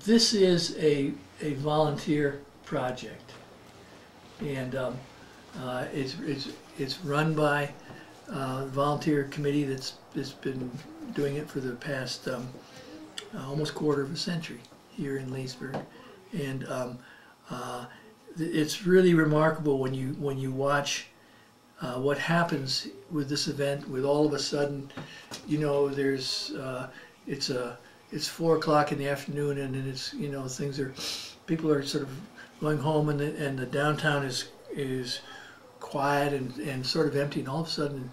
This is a volunteer project, and it's run by a volunteer committee that's been doing it for the past almost quarter of a century here in Leesburg, and it's really remarkable when you watch what happens with this event. With all of a sudden, you know, there's it's 4 o'clock in the afternoon, and it's, you know, people are sort of going home, and the downtown is quiet and sort of empty, and all of a sudden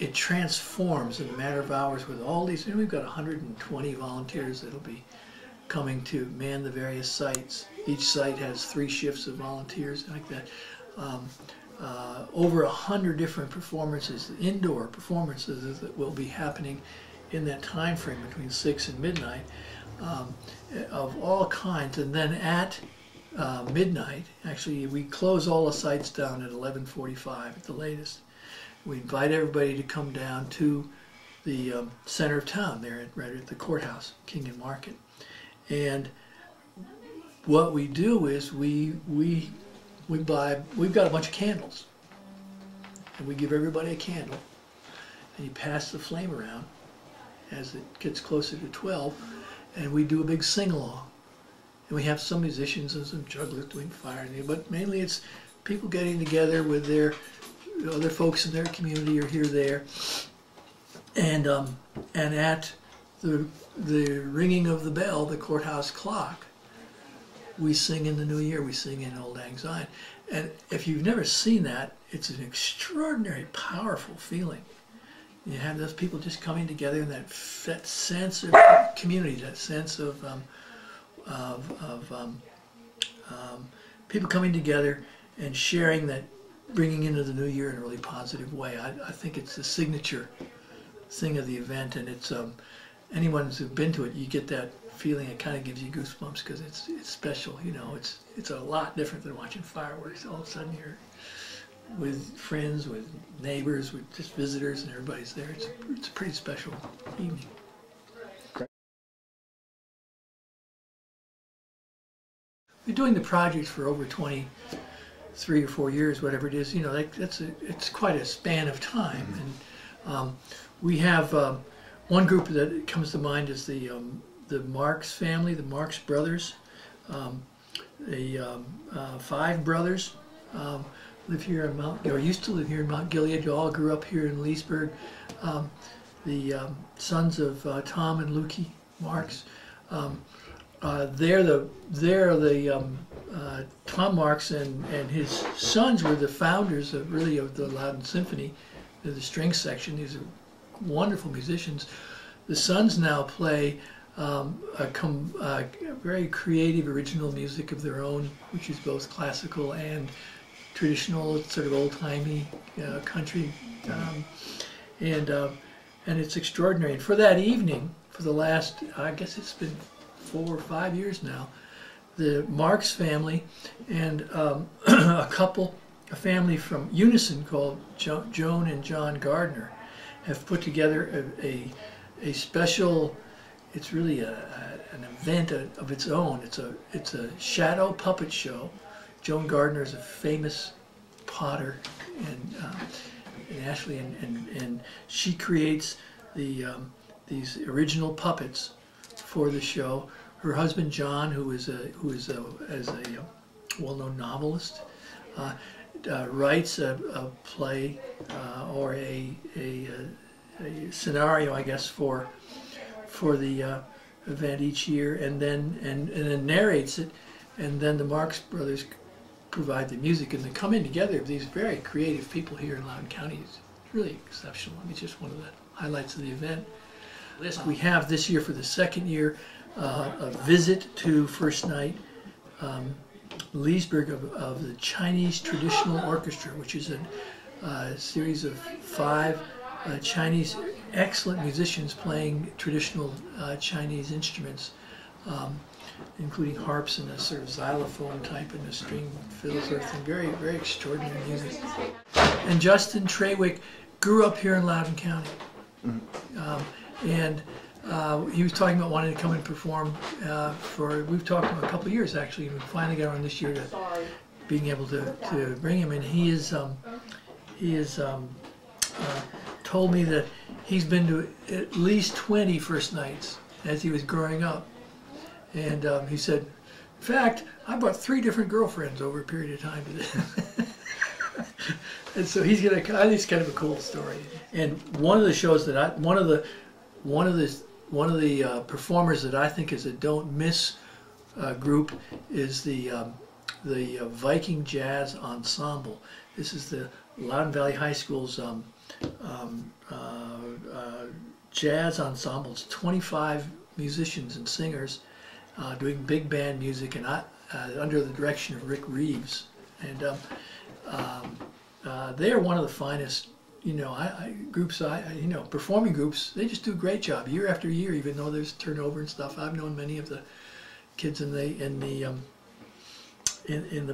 it transforms in a matter of hours with all these. We've got 120 volunteers that'll be coming to man the various sites. Each site has 3 shifts of volunteers like that. Over 100 different performances, indoor performances that will be happening in that time frame between 6 and midnight, of all kinds. And then at midnight, actually, we close all the sites down at 11:45 at the latest. We invite everybody to come down to the center of town there, right at the courthouse, King and Market. And what we do is we've got a bunch of candles, and we give everybody a candle, and you pass the flame around as it gets closer to 12, and we do a big sing-along. And we have some musicians and some jugglers doing fire, but mainly it's people getting together with their other folks in their community or here or there, and at the ringing of the bell, the courthouse clock, we sing in the New Year. We sing in Old Lang Syne. And if you've never seen that, it's an extraordinary, powerful feeling. You have those people just coming together in that sense of community, that sense of people coming together and sharing that, bringing into the new year in a really positive way. I think it's the signature thing of the event, and it's anyone who's been to it, you get that feeling. It kind of gives you goosebumps because it's special. You know, it's a lot different than watching fireworks. All of a sudden you're with friends, with neighbors, with just visitors, and everybody's there. It's a pretty special evening. We're doing the project for over 23 or 4 years, whatever it is. You know, it's quite a span of time. And we have one group that comes to mind is the Marx family, the Marx brothers. The 5 brothers live here in used to live here in Mount Gilead. You all grew up here in Leesburg. The sons of Tom and Lukey Marx. Tom Marx and his sons were the founders of the Loudon Symphony, the string section. These are wonderful musicians. The sons now play very creative, original music of their own, which is both classical and traditional, sort of old-timey country, and it's extraordinary. And for that evening, for the last, I guess it's been 4 or 5 years now, the Marx family and a family from Unison called Joan and John Gardner have put together a special. It's really an event of its own. It's a shadow puppet show. Joan Gardner is a famous potter in Ashley, and she creates these original puppets for the show. Her husband John, who is a well-known novelist, writes a play or a scenario, I guess, for the event each year, and then narrates it, and then the Marx brothers provide the music, and the coming together of these very creative people here in Loudoun County is really exceptional. I mean, it's just one of the highlights of the event. We have this year, for the 2nd year, a visit to First Night Leesburg of the Chinese Traditional Orchestra, which is a series of 5 Chinese excellent musicians playing traditional Chinese instruments, including harps and a sort of xylophone type and a string fiddle sort of thing. Very, very extraordinary music. And Justin Trawick grew up here in Loudoun County. And He was talking about wanting to come and perform we've talked to him a couple of years actually, and we finally got on this year to being able to bring him. And he is told me that he's been to at least 20 first nights as he was growing up. And he said, in fact, I brought 3 different girlfriends over a period of time. And so he's gonna. I think it's kind of a cool story. And one of the shows that one of the performers that I think is a don't miss group is the Viking Jazz Ensemble. This is the Loudoun Valley High School's jazz ensemble. It's 25 musicians and singers doing big band music, and under the direction of Rick Reeves. And they are one of the finest, groups. Performing groups. They just do a great job year after year, even though there's turnover and stuff. I've known many of the kids in the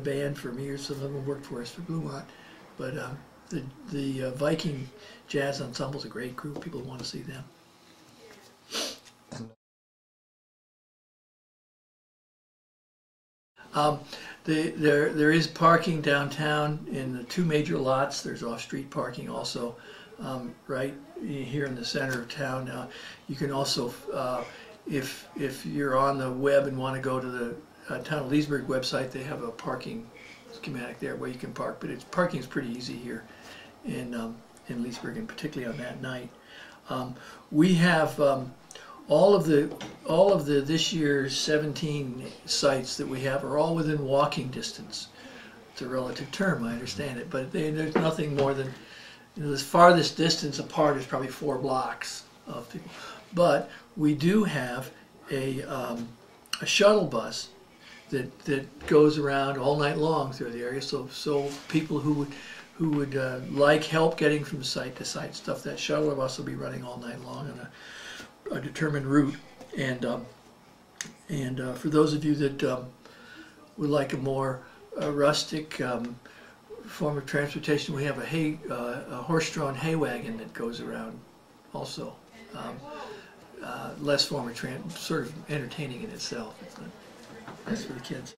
band for years. Some of them worked for us for Bluemont, but the Viking Jazz Ensemble is a great group. People want to see them. There is parking downtown in the 2 major lots. There's off-street parking also right here in the center of town. You can also, if you're on the web and want to go to the Town of Leesburg website, they have a parking schematic there where you can park. But parking is pretty easy here in Leesburg, and particularly on that night. We have all of the this year's 17 sites that we have are all within walking distance. It's a relative term, I understand it, but there's nothing more than, the farthest distance apart is probably 4 blocks of people. But we do have a shuttle bus that goes around all night long through the area. So people who would like help getting from site to site stuff, that shuttle bus will be running all night long on a determined route. And for those of you that would like a more rustic form of transportation, we have a horse-drawn hay wagon that goes around also. Less form of sort of entertaining in itself. It's nice for the kids.